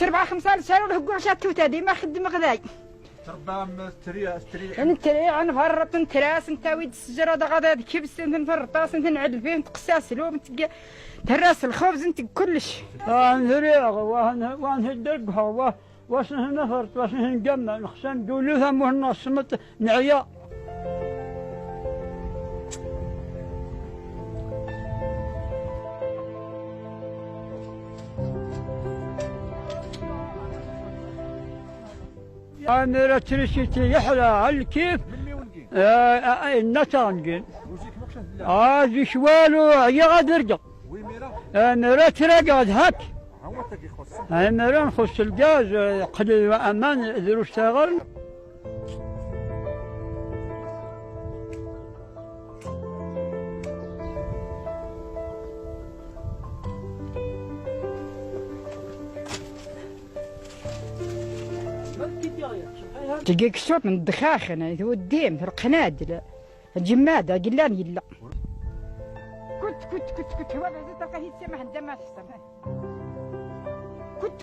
4 5 سنة وله قرشات توتا ديما خدم غذاي تربى تريا انت نفرط نتراس نتاويد السجرة دا غدا كبس نفرطاس نعدل فيه نتقساس لهم تراس الخبز انت كلش نريغ وانهدرقها واش نفرط واش نجمع نخشن دولوها مهنا صمت نعيا أنا تريشتي يحلى على الكيف النتانجين ذي شوالو يا غادرجا أنا ترقد هك أنا نخص الجاز قليل وأمان دروس تغل تلقيك الصوت من الدخاخنة هو الديم في القنادل الجمادة قلان يلا كنت هو بعد تلقى هي تسمح الدم ما تحصل كنت